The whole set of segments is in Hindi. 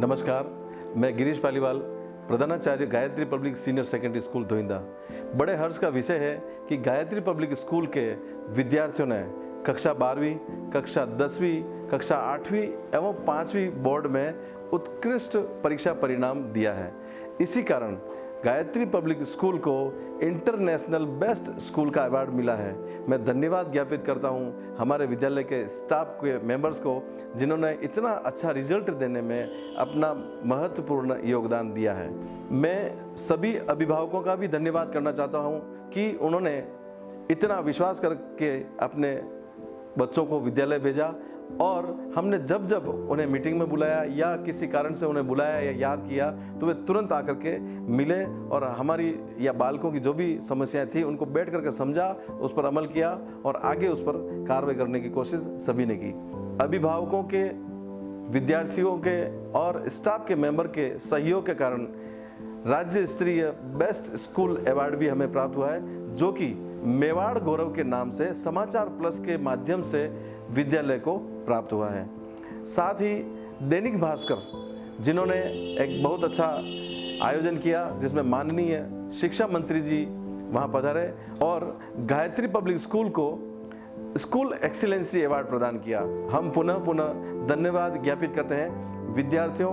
नमस्कार, मैं गिरीश पालीवाल, प्रधानाचार्य Gayatri public senior secondary school Dhoinda. बड़े हर्ष का विषय है कि गायत्री पब्लिक स्कूल के विद्यार्थियों ने कक्षा 12वीं, कक्षा 10वीं, कक्षा 8वीं एवं 5वीं बोर्ड में उत्कृष्ट परीक्षा परिणाम दिया है। इसी कारण गायत्री पब्लिक स्कूल को इंटरनेशनल बेस्ट स्कूल का अवार्ड मिला है। मैं धन्यवाद ज्ञापित करता हूं हमारे विद्यालय के स्टाफ के मेंबर्स को, जिन्होंने इतना अच्छा रिजल्ट देने में अपना महत्वपूर्ण योगदान दिया है। मैं सभी अभिभावकों का भी धन्यवाद करना चाहता हूं कि उन्होंने इतना विश्वास करके अपने बच्चों को विद्यालय भेजा और हमने जब जब उन्हें मीटिंग में बुलाया या किसी कारण से उन्हें बुलाया या याद किया तो वे तुरंत आकर के मिले और हमारी या बालकों की जो भी समस्याएं थी उनको बैठ करके समझा, उस पर अमल किया और आगे उस पर कार्रवाई करने की कोशिश सभी ने की। अभिभावकों के, विद्यार्थियों के और स्टाफ के मेंबर के सहयोग के कारण राज्य स्तरीय बेस्ट स्कूल अवार्ड भी हमें प्राप्त हुआ है, जो कि मेवाड़ गौरव के नाम से समाचार प्लस के माध्यम से विद्यालय को प्राप्त हुआ है। साथ ही दैनिक भास्कर, जिन्होंने एक बहुत अच्छा आयोजन किया जिसमें माननीय शिक्षा मंत्री जी वहां पधारे और गायत्री पब्लिक स्कूल को स्कूल एक्सीलेंसी अवार्ड प्रदान किया। हम पुनः धन्यवाद ज्ञापित करते हैं विद्यार्थियों,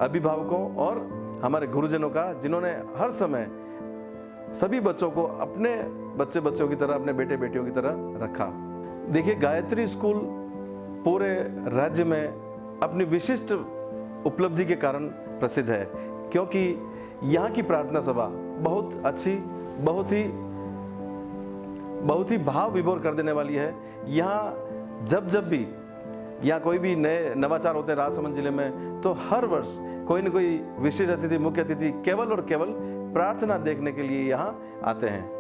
अभिभावकों और हमारे गुरुजनों का, जिन्होंने हर समय सभी बच्चों को अपने बच्चों की तरह, अपने बेटे बेटियों की तरह रखा। देखिए, गायत्री स्कूल पूरे राज्य में अपनी विशिष्ट उपलब्धि के कारण प्रसिद्ध है, क्योंकि यहाँ की प्रार्थना सभा बहुत अच्छी, बहुत ही भाव विभोर कर देने वाली है। यहाँ जब भी या कोई भी नए नवाचार होते हैं राजसमंद जिले में, तो हर वर्ष कोई न कोई विशेष अतिथि, मुख्य अतिथि केवल और केवल प्रार्थना देखने के लिए यहाँ आते हैं।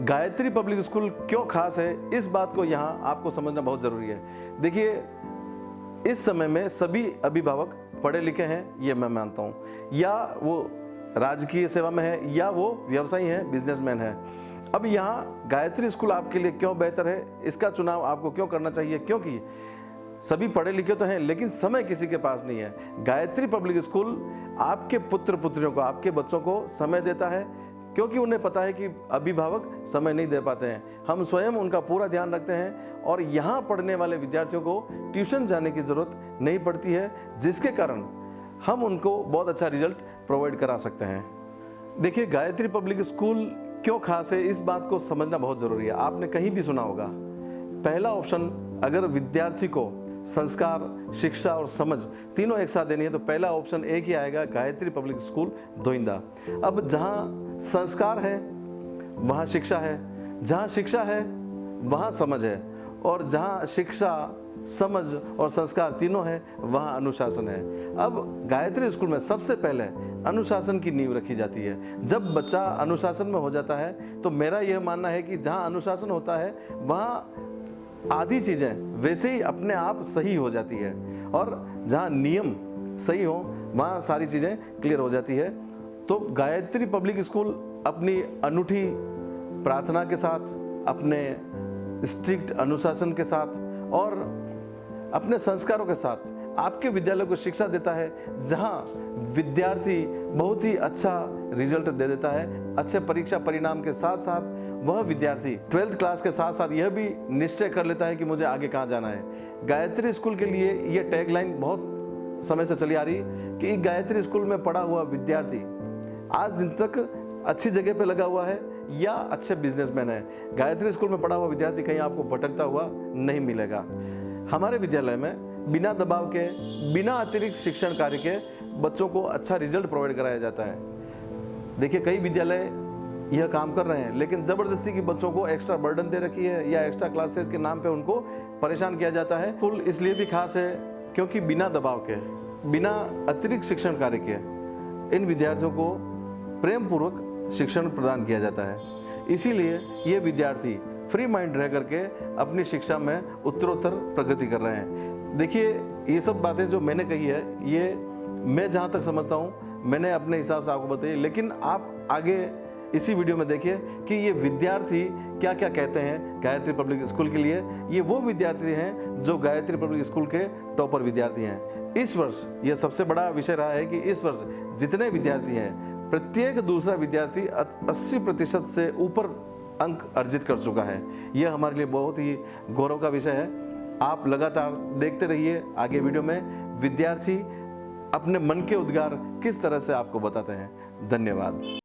गायत्री पब्लिक स्कूल क्यों खास है, इस बात को यहाँ आपको समझना बहुत जरूरी है। देखिए, इस समय में सभी अभिभावक पढ़े लिखे हैं, ये मैं मानता हूँ, या वो राजकीय सेवा में है या वो व्यवसायी है, बिजनेसमैन है। अब यहाँ गायत्री स्कूल आपके लिए क्यों बेहतर है, इसका चुनाव आपको क्यों करना चाहिए, क्योंकि सभी पढ़े लिखे तो हैं लेकिन समय किसी के पास नहीं है। गायत्री पब्लिक स्कूल आपके पुत्र पुत्रियों को, आपके बच्चों को समय देता है, क्योंकि उन्हें पता है कि अभिभावक समय नहीं दे पाते हैं। हम स्वयं उनका पूरा ध्यान रखते हैं और यहाँ पढ़ने वाले विद्यार्थियों को ट्यूशन जाने की ज़रूरत नहीं पड़ती है, जिसके कारण हम उनको बहुत अच्छा रिजल्ट प्रोवाइड करा सकते हैं। देखिए, गायत्री पब्लिक स्कूल क्यों खास है, इस बात को समझना बहुत ज़रूरी है। आपने कहीं भी सुना होगा, पहला ऑप्शन, अगर विद्यार्थी को संस्कार, शिक्षा और समझ तीनों एक साथ देनी है तो पहला ऑप्शन एक ही आएगा, गायत्री पब्लिक स्कूल धोइंदा। अब जहाँ संस्कार है वहाँ शिक्षा है, जहाँ शिक्षा है वहाँ समझ है, और जहाँ शिक्षा, समझ और संस्कार तीनों है वहाँ अनुशासन है। अब गायत्री स्कूल में सबसे पहले अनुशासन की नींव रखी जाती है। जब बच्चा अनुशासन में हो जाता है तो मेरा यह मानना है कि जहाँ अनुशासन होता है वहाँ आधी चीज़ें वैसे ही अपने आप सही हो जाती है, और जहाँ नियम सही हो वहाँ सारी चीज़ें क्लियर हो जाती है। तो गायत्री पब्लिक स्कूल अपनी अनूठी प्रार्थना के साथ, अपने स्ट्रिक्ट अनुशासन के साथ और अपने संस्कारों के साथ आपके विद्यालय को शिक्षा देता है, जहाँ विद्यार्थी बहुत ही अच्छा रिजल्ट दे देता है। अच्छे परीक्षा परिणाम के साथ साथ वह विद्यार्थी 12th क्लास के साथ साथ यह भी निश्चय कर लेता है कि मुझे आगे कहाँ जाना है। गायत्री स्कूल के लिए ये टैगलाइन बहुत समय से चली आ रही कि गायत्री स्कूल में पढ़ा हुआ विद्यार्थी आज दिन तक अच्छी जगह पे लगा हुआ है या अच्छे बिजनेसमैन है। गायत्री स्कूल में पढ़ा हुआ विद्यार्थी कहीं आपको भटकता हुआ नहीं मिलेगा। हमारे विद्यालय में बिना दबाव के, बिना अतिरिक्त शिक्षण कार्य के बच्चों को अच्छा रिजल्ट प्रोवाइड कराया जाता है। देखिए, कई विद्यालय यह काम कर रहे हैं लेकिन ज़बरदस्ती की बच्चों को एक्स्ट्रा बर्डन दे रखी है या एक्स्ट्रा क्लासेस के नाम पे उनको परेशान किया जाता है। स्कूल इसलिए भी खास है क्योंकि बिना दबाव के, बिना अतिरिक्त शिक्षण कार्य के इन विद्यार्थियों को प्रेम पूर्वक शिक्षण प्रदान किया जाता है। इसीलिए ये विद्यार्थी फ्री माइंड रह करके अपनी शिक्षा में उत्तरोत्तर प्रगति कर रहे हैं। देखिए, ये सब बातें जो मैंने कही है, ये मैं जहाँ तक समझता हूँ मैंने अपने हिसाब से आपको बताई, लेकिन आप आगे इसी वीडियो में देखिए कि ये विद्यार्थी क्या क्या कहते हैं गायत्री पब्लिक स्कूल के लिए। ये वो विद्यार्थी हैं जो गायत्री पब्लिक स्कूल के टॉपर विद्यार्थी हैं। इस वर्ष यह सबसे बड़ा विषय रहा है कि इस वर्ष जितने विद्यार्थी हैं, प्रत्येक दूसरा विद्यार्थी 80% से ऊपर अंक अर्जित कर चुका है। यह हमारे लिए बहुत ही गौरव का विषय है। आप लगातार देखते रहिए। आगे वीडियो में विद्यार्थी अपने मन के उद्गार किस तरह से आपको बताते हैं। धन्यवाद।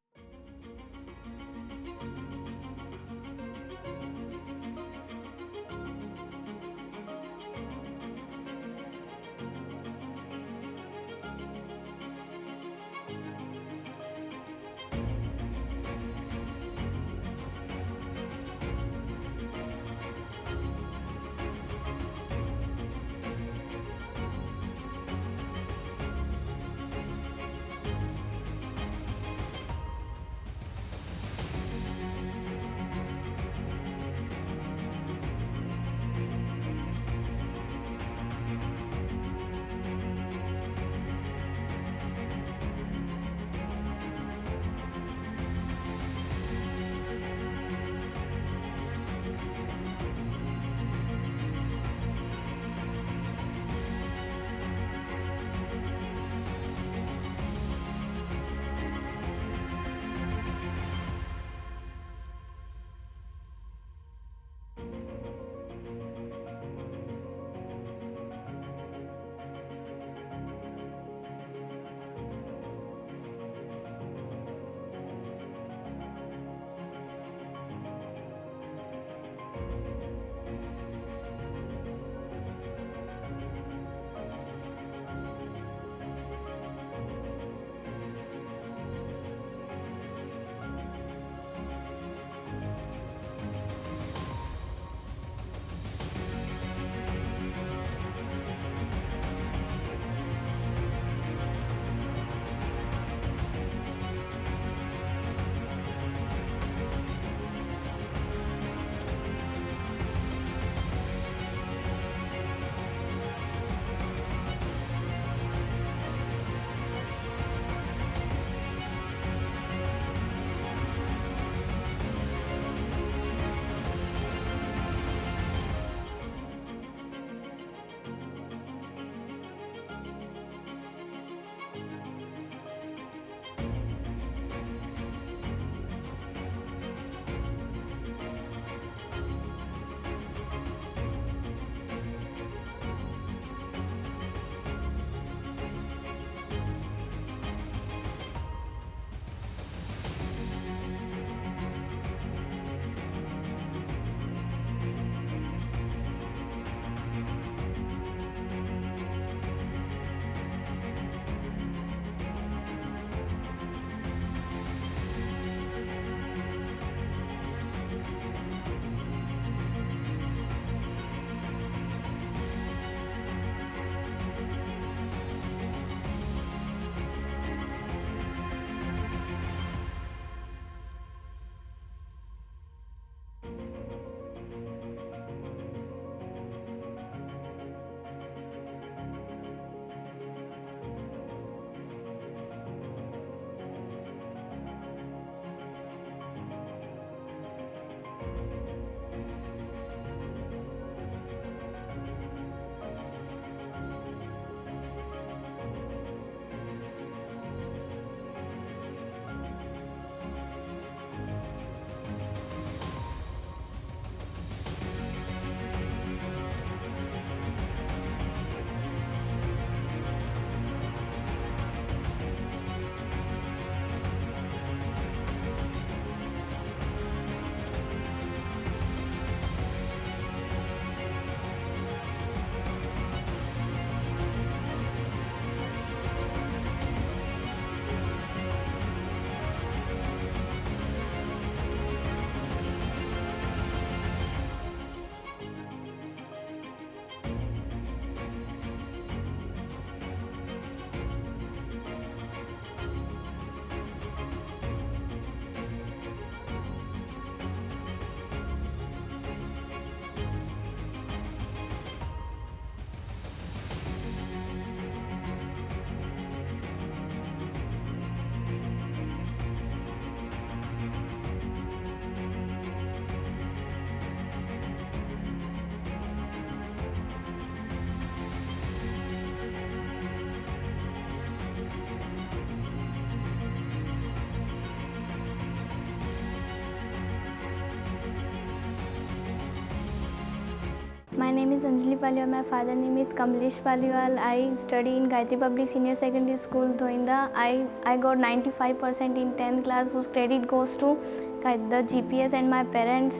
My name is Anjali Paliwal. My father name is Kamlesh Paliwal. I study in Gayatri Public Senior Secondary School, Doinda. I got 95% in 10th class, whose credit goes to the GPS and my parents.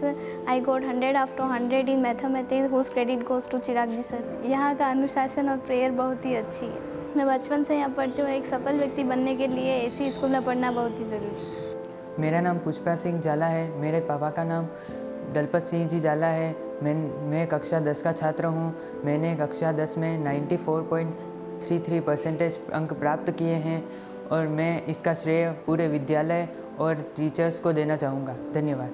I got 100 after 100 in mathematics, whose credit goes to Chirag ji sir. यहाँ का अनुशासन और प्रेयर बहुत ही अच्छी है। मैं बचपन से यहाँ पढ़ती हूँ। एक सफल व्यक्ति बनने के लिए ऐसी स्कूल में पढ़ना बहुत ही ज़रूरी है। मेरा नाम पुष्पा सिंह जाला है। मेरे पापा का नाम दलपत सिंह जी जाला है। मैं कक्षा 10 का छात्र हूँ। मैंने कक्षा 10 में 94.33% अंक प्राप्त किए हैं और मैं इसका श्रेय पूरे विद्यालय और टीचर्स को देना चाहूँगा। धन्यवाद।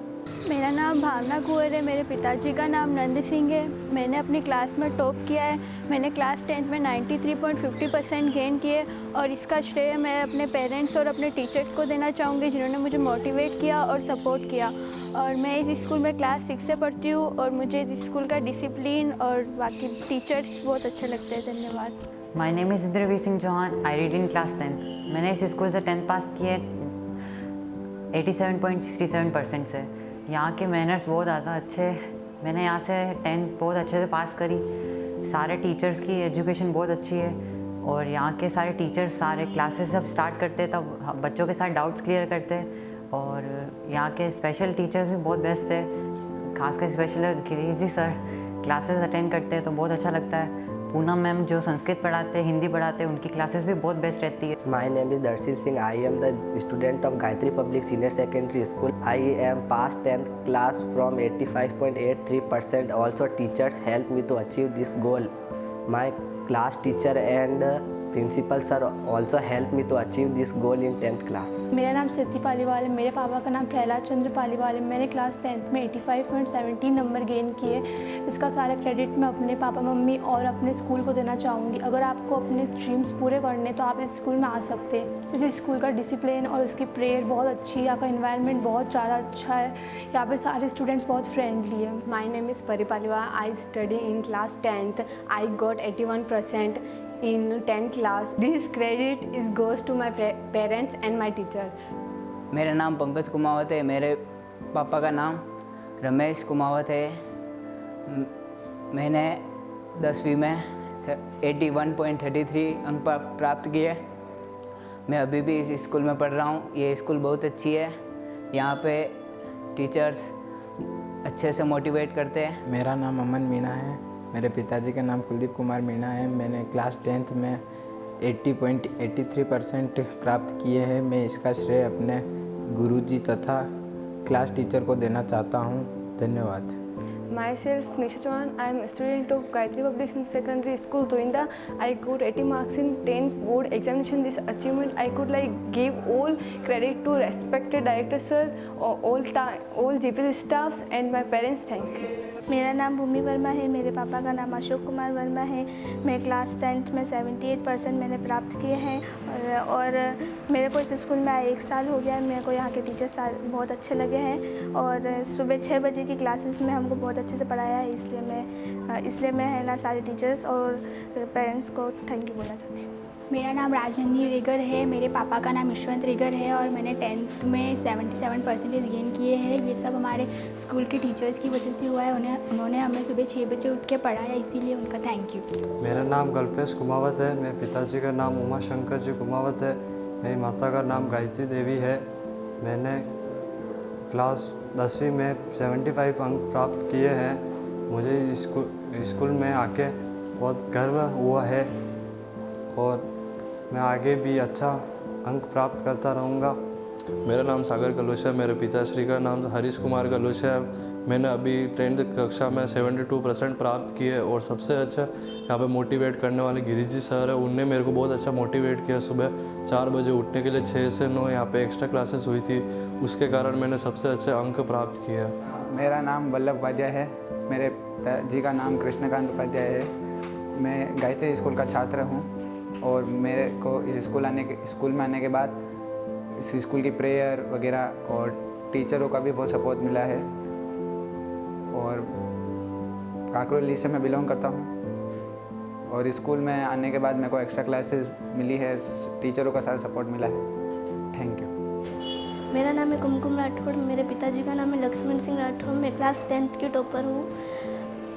मेरा नाम भावना कुंवर है। मेरे पिताजी का नाम नंद सिंह है। मैंने अपनी क्लास में टॉप किया है। मैंने क्लास 10th में 93.50% गेन किए और इसका श्रेय मैं अपने पेरेंट्स और अपने टीचर्स को देना चाहूँगी, जिन्होंने मुझे मोटिवेट किया और सपोर्ट किया। और मैं इस स्कूल में क्लास 6 से पढ़ती हूँ और मुझे इस स्कूल का डिसिप्लिन और बाकी टीचर्स बहुत अच्छे लगते हैं। धन्यवाद। My name is Indraveer Singh Chauhan. I read in class 10th। मैंने इस स्कूल से 10th पास किए 87.67% से। यहाँ के मैनर्स बहुत ज़्यादा अच्छे हैं। मैंने यहाँ से 10th बहुत अच्छे से पास करी। सारे टीचर्स की एजुकेशन बहुत अच्छी है और यहाँ के सारे टीचर्स सारे क्लासेस जब स्टार्ट करते हैं तब बच्चों के साथ डाउट्स क्लियर करते हैं और यहाँ के स्पेशल टीचर्स भी बहुत बेस्ट है। खासकर स्पेशल गिरीश जी सर क्लासेस अटेंड करते हैं तो बहुत अच्छा लगता है। पूनम मैम जो संस्कृत पढ़ाते हैं, हिंदी पढ़ाते हैं, उनकी क्लासेस भी बहुत बेस्ट रहती है। My name is Darshil Singh. I am the student of Gayatri Public Senior Secondary School. I am past 10th class from 85.83%. Also, teachers helped me to achieve this goal. My class teacher and principal sir also help me to achieve this goal in 10th class. मेरा नाम सिद्धि पालीवाल है। मेरे पापा का नाम प्रहलाद चंद्र पालीवाल है। मैंने क्लास 10th में 85.17 नंबर गेन किए। इसका सारा क्रेडिट मैं अपने पापा मम्मी और अपने स्कूल को देना चाहूँगी। अगर आपको अपने ड्रीम्स पूरे करने तो आप इस स्कूल में आ सकते हैं। इस स्कूल का डिसिप्लिन और उसकी प्रेयर बहुत अच्छी है। यहाँ का इन्वायरमेंट बहुत ज़्यादा अच्छा है। यहाँ पे सारे स्टूडेंट्स बहुत फ्रेंडली है। माई नेम इज़ परी Paliwal. I study in class 10th। I got 81% in 10th class. This credit is goes to my parents and my teachers. मेरा नाम पंकज कुमावत है। मेरे पापा का नाम रमेश कुमावत है। मैंने 10वीं में 81.33 अंक प्राप्त किए। मैं अभी भी इस स्कूल में पढ़ रहा हूँ। ये स्कूल बहुत अच्छी है। यहाँ पे टीचर्स अच्छे से मोटिवेट करते हैं। मेरा नाम अमन मीणा है। मेरे पिताजी का नाम कुलदीप कुमार मीणा है। मैंने क्लास 10th में 80.83% प्राप्त किए हैं। मैं इसका श्रेय अपने गुरुजी तथा क्लास टीचर को देना चाहता हूँ। धन्यवाद। Myself Nisha Chauhan. I am a student of Gayatri Public Secondary School, Doinda. I got 80 marks in 10th board examination. This achievement I could give all credit to respected director sir, all GPC staffs and my parents. Thank you. मेरा नाम भूमि वर्मा है। मेरे पापा का नाम अशोक कुमार वर्मा है। मैं क्लास 10th में 78% मैंने प्राप्त किए हैं और मेरे को इस स्कूल में आए 1 साल हो गया है। मेरे को यहाँ के टीचर्स बहुत अच्छे लगे हैं और सुबह 6 बजे की क्लासेस में हमको बहुत अच्छे से पढ़ाया है। इसलिए मैं है ना सारे टीचर्स और पेरेंट्स को थैंक यू बोलना चाहती हूँ। मेरा नाम राजनंदी रिगर है। मेरे पापा का नाम यशवंत रिगर है और मैंने 10th में 77% गेन किए हैं। ये सब हमारे स्कूल के टीचर्स की वजह से हुआ है। उन्होंने हमें सुबह 6 बजे उठ के पढ़ाया, इसीलिए उनका थैंक यू। मेरा नाम कल्पेश कुमावत है। मेरे पिताजी का नाम उमा शंकर जी कुमावत है। मेरी माता का नाम गायत्री देवी है। मैंने क्लास 10वीं में 75 अंक प्राप्त किए हैं। मुझे स्कूल में आके बहुत गर्व हुआ है और मैं आगे भी अच्छा अंक प्राप्त करता रहूँगा। मेरा नाम सागर कलुश है। मेरे पिताश्री का नाम हरीश कुमार कलुश है। मैंने अभी 10th कक्षा में 72% प्राप्त किए और सबसे अच्छा यहाँ पे मोटिवेट करने वाले गिरीश जी सर है। उनने मेरे को बहुत अच्छा मोटिवेट किया। सुबह 4 बजे उठने के लिए 6 से 9 यहाँ पे एक्स्ट्रा क्लासेस हुई थी, उसके कारण मैंने सबसे अच्छे अंक प्राप्त किए। मेरा नाम वल्लभ उपाध्याय है। मेरे पिताजी का नाम कृष्णकांत उपाध्याय है। मैं गायत्री स्कूल का छात्र हूँ और मेरे को इस स्कूल में आने के बाद इस स्कूल की प्रेयर वगैरह और टीचरों का भी बहुत सपोर्ट मिला है। और काकरोली से मैं बिलोंग करता हूँ और स्कूल में आने के बाद मेरे को एक्स्ट्रा क्लासेस मिली है, टीचरों का सारा सपोर्ट मिला है। Thank you. मेरा नाम है कुमकुम राठौड़। मेरे पिताजी का नाम है लक्ष्मण सिंह राठौड़। मैं क्लास 10th की टॉपर हूँ।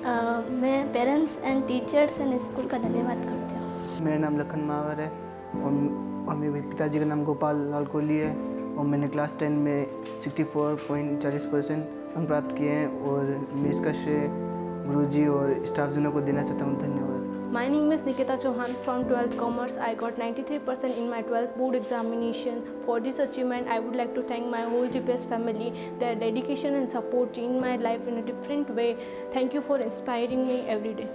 मैं parents and teachers and school का धन्यवाद करती हूँ। मेरा नाम लखन मावर है और मेरे पिताजी का नाम गोपाल लाल कोहली है और मैंने क्लास 10 में 64.40% अंक प्राप्त किए हैं और मैं इसका श्रेय गुरुजी और स्टाफजनों को देना चाहता हूँ। धन्यवाद। My name is Nikita Chauhan from 12th Commerce. I got 93% in my 12th board examination. For this achievement, I would like to thank my whole GPS family. Their dedication and support changed my life in a different way. Thank you for inspiring me every day.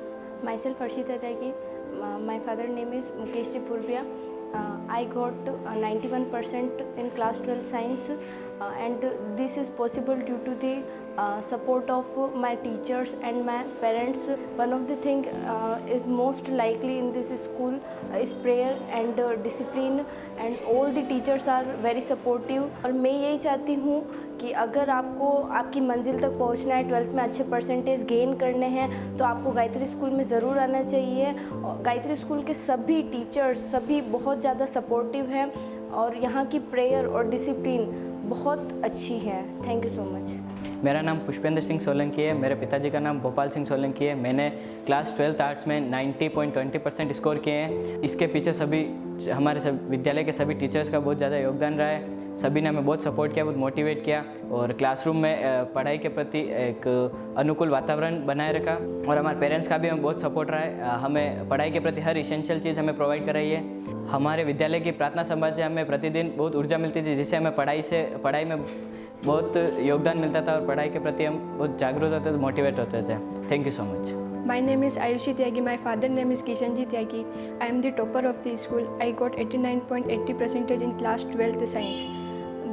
Myself Arshita Tyagi. My father name is Mukesh Purvia. I got 91% in class 12 science and this is possible due to the support of my teachers and my parents. One of the thing is most likely in this school is prayer and discipline and all the teachers are very supportive. और मैं यही चाहती हूँ कि अगर आपको आपकी मंजिल तक पहुँचना है, 12th में अच्छे परसेंटेज गेन करने हैं तो आपको गायत्री स्कूल में ज़रूर आना चाहिए। और गायत्री स्कूल के सभी टीचर्स सभी बहुत ज़्यादा सपोर्टिव हैं और यहाँ की प्रेयर और डिसिप्लिन बहुत अच्छी है। Thank you so much. मेरा नाम पुष्पेंद्र सिंह सोलंकी है। मेरे पिताजी का नाम भोपाल सिंह सोलंकी है। मैंने क्लास 12th आर्ट्स में 90.20% स्कोर किए हैं। इसके पीछे हमारे विद्यालय के सभी टीचर्स का बहुत ज़्यादा योगदान रहा है। सभी ने हमें बहुत सपोर्ट किया, बहुत मोटिवेट किया और क्लासरूम में पढ़ाई के प्रति एक अनुकूल वातावरण बनाए रखा और हमारे पेरेंट्स का भी हमें बहुत सपोर्ट रहा है। हमें पढ़ाई के प्रति हर इसेंशियल चीज़ हमें प्रोवाइड कराई है। हमारे विद्यालय की प्रार्थना सभा से हमें प्रतिदिन बहुत ऊर्जा मिलती थी, जिससे हमें पढ़ाई में बहुत योगदान मिलता था और पढ़ाई के प्रति हम बहुत जागरूक होते थे, मोटिवेट होते थे। Thank you so much. My name is Ayushi Tyagi. My father name is Kishanji Tyagi. I am the topper of the school. I got 89.80% in class 12th science.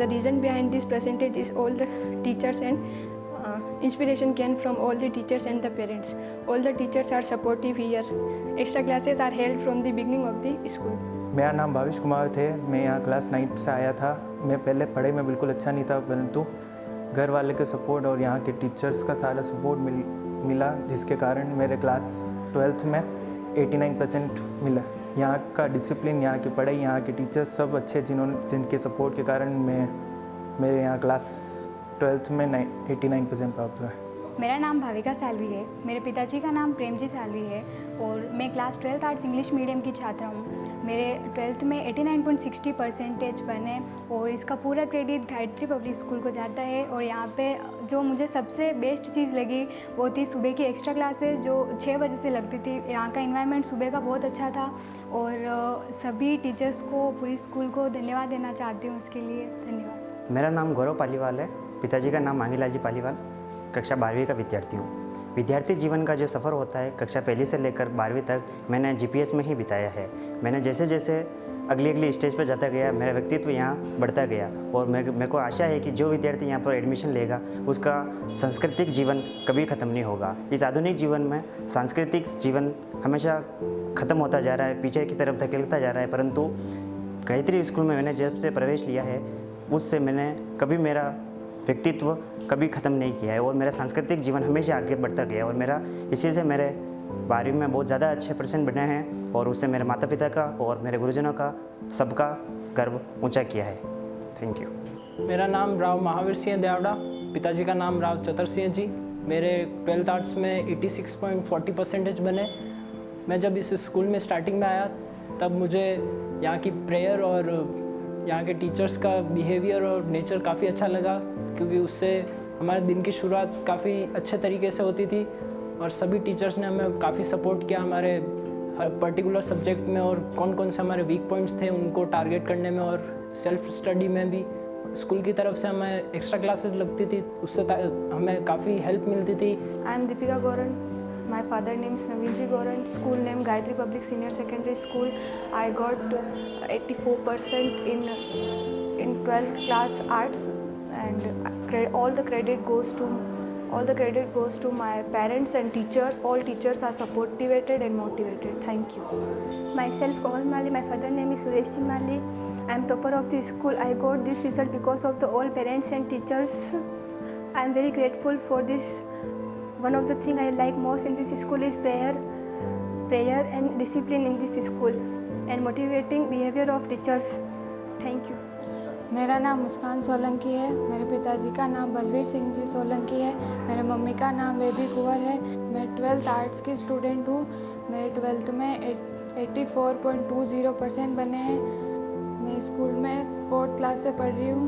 The reason behind this percentage is all the teachers and inspiration came from all the teachers and the parents. All the teachers are supportive here. Extra classes are held from the beginning of the school. मेरा नाम भाविश कुमार थे। मैं यहाँ क्लास 9 से आया था। मैं पहले पढ़ाई में बिल्कुल अच्छा नहीं था, परंतु घर वाले के सपोर्ट और यहाँ के टीचर्स का सारा सपोर्ट मिला, जिसके कारण मेरे क्लास 12th में 89% मिला। यहाँ का डिसिप्लिन, यहाँ की पढ़ाई, यहाँ के टीचर्स सब अच्छे, जिनके सपोर्ट के कारण मेरे यहाँ क्लास 12th में 89% प्राप्त हुआ। मेरा नाम भाविका सालवी है। मेरे पिताजी का नाम प्रेमजी सालवी है और मैं class 12th arts English medium की छात्रा हूँ। मेरे 12th में 89.60% बने और इसका पूरा क्रेडिट गायत्री पब्लिक स्कूल को जाता है। और यहाँ पे जो मुझे सबसे बेस्ट चीज़ लगी वो थी सुबह की एक्स्ट्रा क्लासेस जो 6 बजे से लगती थी। यहाँ का इन्वायरमेंट सुबह का बहुत अच्छा था और सभी टीचर्स को, पूरी स्कूल को धन्यवाद देना चाहती हूँ उसके लिए। धन्यवाद। मेरा नाम गौरव पालीवाल है। पिताजी का नाम मांगीलाल जी पालीवाल। कक्षा 12वीं का विद्यार्थी हूँ। विद्यार्थी जीवन का जो सफ़र होता है कक्षा 1 से लेकर 12वीं तक मैंने जीपीएस में ही बिताया है। मैंने जैसे जैसे अगली स्टेज पर जाता गया, मेरा व्यक्तित्व यहाँ बढ़ता गया और मेरे को आशा है कि जो विद्यार्थी यहाँ पर एडमिशन लेगा उसका सांस्कृतिक जीवन कभी ख़त्म नहीं होगा। इस आधुनिक जीवन में सांस्कृतिक जीवन हमेशा ख़त्म होता जा रहा है, पीछे की तरफ धकेलता जा रहा है, परंतु गायत्री स्कूल में मैंने जब से प्रवेश लिया है उससे मैंने कभी मेरा व्यक्तित्व कभी ख़त्म नहीं किया है और मेरा सांस्कृतिक जीवन हमेशा आगे बढ़ता गया और मेरा इसी से मेरे 12वीं में बहुत ज़्यादा अच्छे % बने हैं और उससे मेरे माता पिता का और मेरे गुरुजनों का सबका गर्व ऊंचा किया है। Thank you. मेरा नाम राव महावीर सिंह देवड़ा, पिताजी का नाम राव चतर सिंह जी। मेरे 12th आर्ट्स में 86.40% बने। मैं जब इस स्कूल में स्टार्टिंग में आया तब मुझे यहाँ की प्रेयर और यहाँ के टीचर्स का बिहेवियर और नेचर काफ़ी अच्छा लगा, क्योंकि उससे हमारे दिन की शुरुआत काफ़ी अच्छे तरीके से होती थी और सभी टीचर्स ने हमें काफ़ी सपोर्ट किया हमारे हर पर्टिकुलर सब्जेक्ट में और कौन कौन से हमारे वीक पॉइंट्स थे उनको टारगेट करने में और सेल्फ स्टडी में भी। स्कूल की तरफ से हमें एक्स्ट्रा क्लासेस लगती थी, उससे हमें काफ़ी हेल्प मिलती थी। I am Deepika Gauran. My father name is Naveen Ji Goran. School name Gayatri Public Senior Secondary School. I got 84% in 12th class arts, and all the credit goes to my parents and teachers. All teachers are supported and motivated. Thank you. Myself Komal Mali. My father name is Suresh Ji Mali. I am topper of the school. I got this result because of the all parents and teachers. I am very grateful for this. One of the things I like most in this school is prayer and discipline in this school and motivating behavior of teachers. Thank you. मेरा नाम मुस्कान सोलंकी है। मेरे पिताजी का नाम बलवीर सिंह जी सोलंकी है। मेरे मम्मी का नाम बेबी कुंवर है। मैं 12th आर्ट्स की स्टूडेंट हूँ। मेरे 12th में 84.20% बने हैं। मैं स्कूल में 4th क्लास से पढ़ रही हूँ।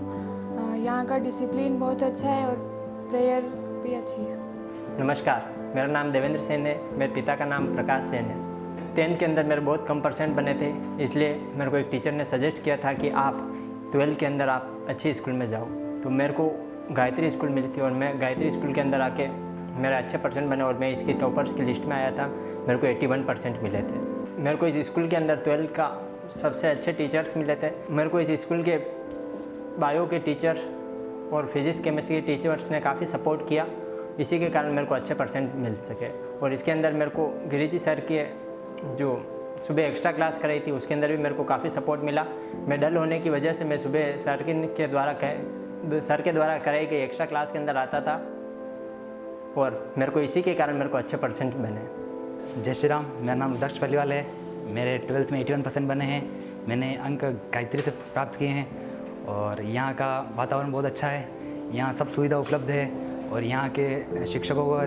यहाँ का डिसिप्लिन बहुत अच्छा है और प्रेयर भी अच्छी है। नमस्कार, मेरा नाम देवेंद्र सेन है। मेरे पिता का नाम प्रकाश सेन है। 10th के अंदर मेरे बहुत कम % बने थे, इसलिए मेरे को एक टीचर ने सजेस्ट किया था कि आप 12th के अंदर आप अच्छी स्कूल में जाओ। तो मेरे को गायत्री स्कूल मिली थी और मैं गायत्री स्कूल के अंदर आके मेरा अच्छे % बने और मैं इसकी टॉपर्स की लिस्ट में आया था। मेरे को 81% मिले थे। मेरे को इस स्कूल के अंदर 12th का सबसे अच्छे टीचर्स मिले थे। मेरे को इस स्कूल के बायो के टीचर और फिजिक्स केमिस्ट्री के टीचर्स ने काफ़ी सपोर्ट किया। इसी के कारण मेरे को अच्छे % मिल सके। और इसके अंदर मेरे को गिरिजी सर के जो सुबह एक्स्ट्रा क्लास कराई थी उसके अंदर भी मेरे को काफ़ी सपोर्ट मिला। मैं डल होने की वजह से मैं सुबह सर के द्वारा कराई गई एक्स्ट्रा क्लास के अंदर आता था और मेरे को इसी के कारण मेरे को अच्छे % बने। जय श्री राम। मेरा नाम दक्ष पलीवाल है। मेरे 12th में 81% बने हैं। मैंने अंक गायत्री से प्राप्त किए हैं और यहाँ का वातावरण बहुत अच्छा है। यहाँ सब सुविधा उपलब्ध है और यहाँ के शिक्षकों को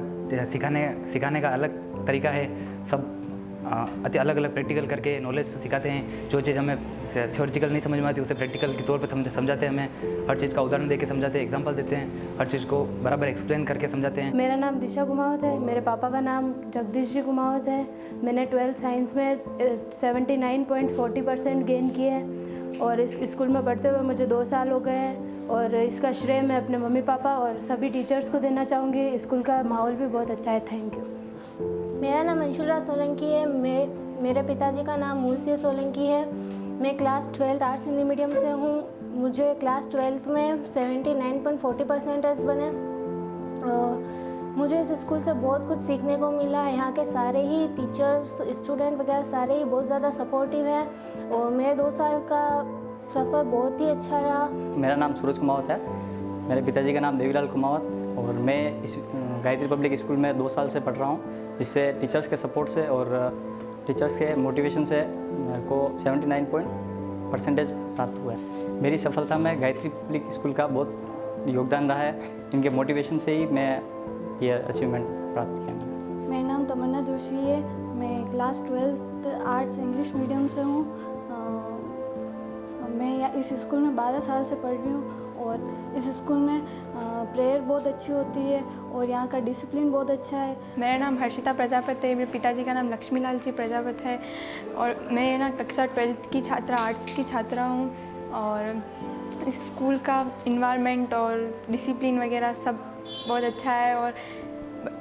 सिखाने का अलग तरीका है। सब अति अलग अलग प्रैक्टिकल करके नॉलेज सिखाते हैं। जो चीज़ हमें थ्योरेटिकल नहीं समझ में आती उसे प्रैक्टिकल के तौर पे समझाते हैं। हमें हर चीज़ का उदाहरण देके समझाते हैं, एग्जांपल देते हैं, हर चीज़ को बराबर एक्सप्लेन करके समझाते हैं। मेरा नाम दिशा कुमावत है। मेरे पापा का नाम जगदीश जी कुमावत है। मैंने 12th साइंस में 79.40% गेन किए हैं और इस स्कूल में पढ़ते हुए मुझे 2 साल हो गए हैं और इसका श्रेय मैं अपने मम्मी पापा और सभी टीचर्स को देना चाहूँगी। स्कूल का माहौल भी बहुत अच्छा है। Thank you. मेरा नाम अंशुल सोलंकी है। मेरे पिताजी का नाम मूल सिंह सोलंकी है। मैं class 12th arts Hindi medium से हूँ। मुझे क्लास 12th में 79.40% बने। मुझे इस स्कूल से बहुत कुछ सीखने को मिला। यहाँ के सारे ही टीचर्स, स्टूडेंट वगैरह सारे ही बहुत ज़्यादा सपोर्टिव हैं और मेरे 2 साल का सफ़र बहुत ही अच्छा रहा। मेरा नाम सूरज कुमावत है। मेरे पिताजी का नाम देवीलाल कुमावत और मैं इस गायत्री पब्लिक स्कूल में 2 साल से पढ़ रहा हूँ, जिससे टीचर्स के सपोर्ट से और टीचर्स के मोटिवेशन से मेरे को 79% प्राप्त हुआ है। मेरी सफलता में गायत्री पब्लिक स्कूल का बहुत योगदान रहा है। इनके मोटिवेशन से ही मैं ये अचीवमेंट प्राप्त किया। मेरा नाम तमन्ना जोशी है। मैं class 12th arts English medium से हूँ। मैं इस स्कूल में 12 साल से पढ़ रही हूँ और इस स्कूल में प्रेयर बहुत अच्छी होती है और यहाँ का डिसिप्लिन बहुत अच्छा है। मेरा नाम हर्षिता प्रजापति है। मेरे पिताजी का नाम लक्ष्मीलाल जी प्रजापति है और मैं ना कक्षा 12th की छात्रा, आर्ट्स की छात्रा हूँ और इस स्कूल का इन्वायरमेंट और डिसिप्लिन वगैरह सब बहुत अच्छा है और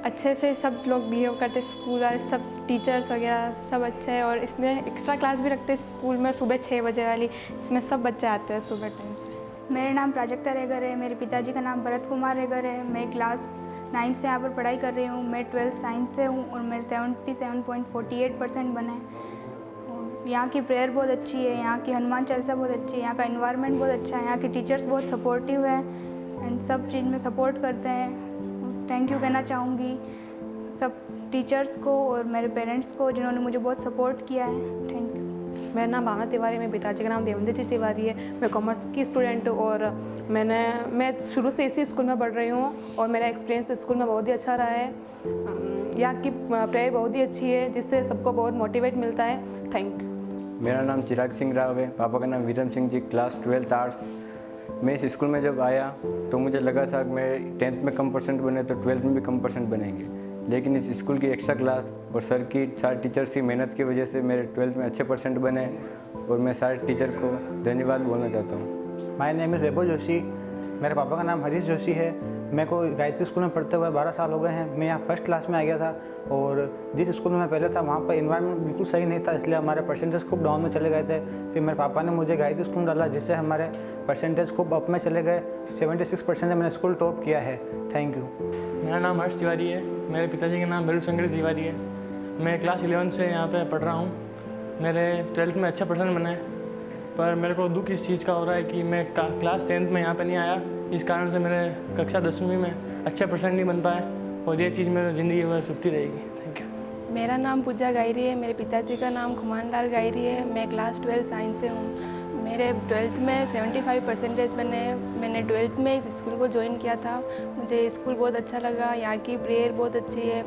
अच्छे से सब लोग बिहेव करते। स्कूल वाले सब टीचर्स वगैरह सब अच्छे हैं और इसमें एक्स्ट्रा क्लास भी रखते हैं स्कूल में सुबह 6 बजे वाली। इसमें सब बच्चे आते हैं सुबह टाइम से। मेरा नाम प्राजक्ता रेगर है। मेरे पिताजी का नाम भरत कुमार रेगर है। मैं क्लास 9 से यहाँ पर पढ़ाई कर रही हूँ। मैं 12th साइंस से हूँ और मेरे 77.48% बने। और यहाँ की प्रेयर बहुत अच्छी है। यहाँ की हनुमान चालीसा बहुत अच्छी है। यहाँ का इन्वायरमेंट बहुत अच्छा है। यहाँ के टीचर्स बहुत सपोर्टिव है एंड सब चीज़ में सपोर्ट करते हैं। थैंक यू कहना चाहूँगी सब टीचर्स को और मेरे पेरेंट्स को जिन्होंने मुझे बहुत सपोर्ट किया है। Thank you. मेरा नाम भावना तिवारी है। मेरे पिताजी का नाम देवेंद्र जी तिवारी है। मैं कॉमर्स की स्टूडेंट हूँ और मैं शुरू से इसी स्कूल में पढ़ रही हूँ और मेरा एक्सपीरियंस स्कूल में बहुत ही अच्छा रहा है। यहाँ की प्रेयर बहुत ही अच्छी है जिससे सबको बहुत मोटिवेट मिलता है। Thank you. मेरा नाम चिराग सिंह राव है। पापा का नाम Veeram Singh ji. Class 12th arts. मैं इस स्कूल में जब आया तो मुझे लगा था कि मैं 10th में कम % बने तो 12th में भी कम % बनेंगे, लेकिन इस स्कूल की एक्स्ट्रा क्लास और सर की सारे टीचर्स की मेहनत की वजह से मेरे 12th में अच्छे % बने और मैं सारे टीचर को धन्यवाद बोलना चाहता हूँ। My name is Vaibhav Joshi. मेरे पापा का नाम हरीश जोशी है। मेरे को गायत्री स्कूल में पढ़ते हुए 12 साल हो गए हैं। मैं यहाँ फर्स्ट क्लास में आ गया था और जिस स्कूल में मैं पहले था वहाँ पर इन्वायरमेंट बिल्कुल सही नहीं था, इसलिए हमारे परसेंटेज खूब डाउन में चले गए थे। फिर मेरे पापा ने मुझे गायत्री स्कूल में डाला जिससे हमारे परसेंटेज खूब अप में चले गए। 76% से मैंने स्कूल टॉप किया है। Thank you. मेरा नाम हर्ष तिवारी है। मेरे पिताजी का नाम बिरुशंकर तिवारी है। मैं क्लास 11 से यहाँ पे पढ़ रहा हूँ। मेरे 12th में अच्छा % बने, पर मेरे को दुख इस चीज़ का हो रहा है कि मैं क्लास 10th में यहाँ पे नहीं आया। इस कारण से मेरे कक्षा 10वीं में अच्छे % नहीं बन पाए और ये चीज़ मेरी ज़िंदगी भर चुभती रहेगी। Thank you. मेरा नाम पूजा गायरी है। मेरे पिताजी का नाम खुमान लाल गायरी है। मैं क्लास 12 साइंस से हूँ। मेरे 12th में 75% बने। मैंने 12th में इस स्कूल को ज्वाइन किया था। मुझे स्कूल बहुत अच्छा लगा। यहाँ की प्रेयर बहुत अच्छी है,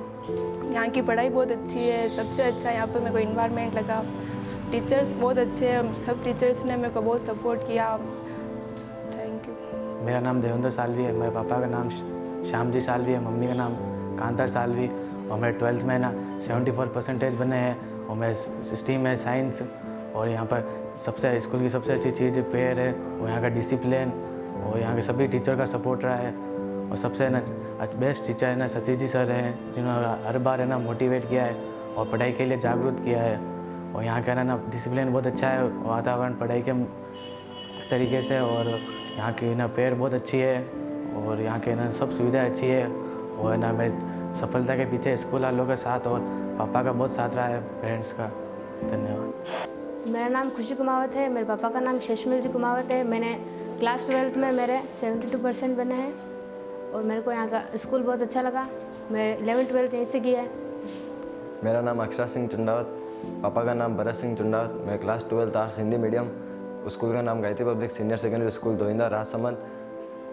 यहाँ की पढ़ाई बहुत अच्छी है। सबसे अच्छा यहाँ पर मेरे को इन्वायरमेंट लगा। टीचर्स बहुत अच्छे हैं, सब टीचर्स ने मेरे को बहुत सपोर्ट किया। Thank you. मेरा नाम देवेंद्र सालवी है। मेरे पापा का नाम श्याम जी सालवी है, मम्मी का नाम कांतर सालवी। और मेरे 12th में ना 74% बने हैं। और मैं स्ट्रीम है साइंस। और यहाँ पर सबसे स्कूल की सबसे अच्छी चीज़ प्रेयर है, और यहाँ का डिसिप्लिन, और यहाँ के सभी टीचर का सपोर्ट रहा है। और सबसे ना बेस्ट टीचर है ना सतीश जी सर हैं, जिन्होंने हर बार है ना मोटिवेट किया है और पढ़ाई के लिए जागरूक किया है। और यहाँ का ना डिसिप्लिन बहुत अच्छा है, वातावरण पढ़ाई के तरीके से। और यहाँ की ना प्रेयर बहुत अच्छी है, और यहाँ के ना सब सुविधाएँ अच्छी है। और ना मेरी सफलता के पीछे स्कूल वालों का साथ और पापा का बहुत साथ रहा है, पेरेंट्स का। धन्यवाद। मेरा नाम खुशी कुमावत है। मेरे पापा का नाम शेषमिल जी कुमावत है। मैंने क्लास 12th में मेरे 72% बने हैं, और मेरे को यहाँ का स्कूल बहुत अच्छा लगा। मैं 11th 12th यहीं से किया है। मेरा नाम अक्षरा सिंह चुंडावत, पापा का नाम भरत सिंह चुंडावत। मैं class 12th arts Hindi medium. School का नाम Gayatri public senior secondary school Doinda Rajsamand.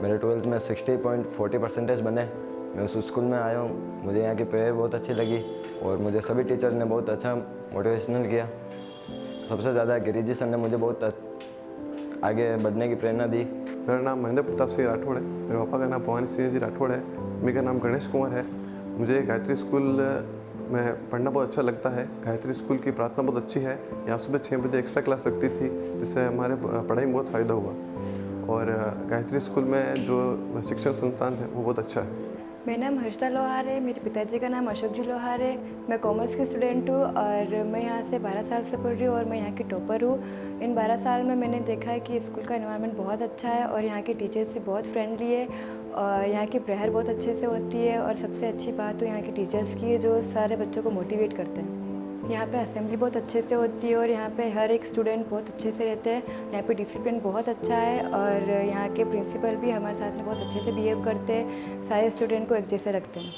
मेरे 12th में 60.40% बने। मैं उस स्कूल में आया हूँ। मुझे यहाँ की प्रेयर बहुत अच्छी लगी, और मुझे सभी टीचर ने बहुत अच्छा मोटिवेशनल किया। सबसे ज़्यादा गिरिजी सर ने मुझे बहुत आगे बढ़ने की प्रेरणा दी। मेरा नाम महेंद्र प्रताप सिंह राठौड़ है। मेरे पापा का नाम पवन सिंह जी राठौड़ है। मेरा नाम गणेश कुमार है। मुझे गायत्री स्कूल में पढ़ना बहुत अच्छा लगता है। गायत्री स्कूल की प्रार्थना बहुत अच्छी है। यहाँ सुबह 6 बजे एक्स्ट्रा क्लास लगती थी, जिससे हमारे पढ़ाई में बहुत फ़ायदा हुआ। और गायत्री स्कूल में जो शिक्षण संस्थान है वो बहुत अच्छा है। मेरा नाम हर्षिता लोहार है। मेरे पिताजी का नाम अशोक जी लोहार है। मैं कॉमर्स की स्टूडेंट हूँ, और मैं यहाँ से 12 साल से पढ़ रही हूँ, और मैं यहाँ की टॉपर हूँ। इन 12 साल में मैंने देखा है कि स्कूल का एनवायरनमेंट बहुत अच्छा है, और यहाँ के टीचर्स भी बहुत फ्रेंडली है, और यहाँ की प्रेयर बहुत अच्छे से होती है। और सबसे अच्छी बात तो यहाँ के टीचर्स की है, जो सारे बच्चों को मोटिवेट करते हैं। यहाँ पे असेंबली बहुत अच्छे से होती है, और यहाँ पे हर एक स्टूडेंट बहुत अच्छे से रहते हैं। यहाँ पे डिसिप्लिन बहुत अच्छा है, और यहाँ के प्रिंसिपल भी हमारे साथ में बहुत अच्छे से बिहेव करते हैं। सारे स्टूडेंट को एक जैसे रखते हैं।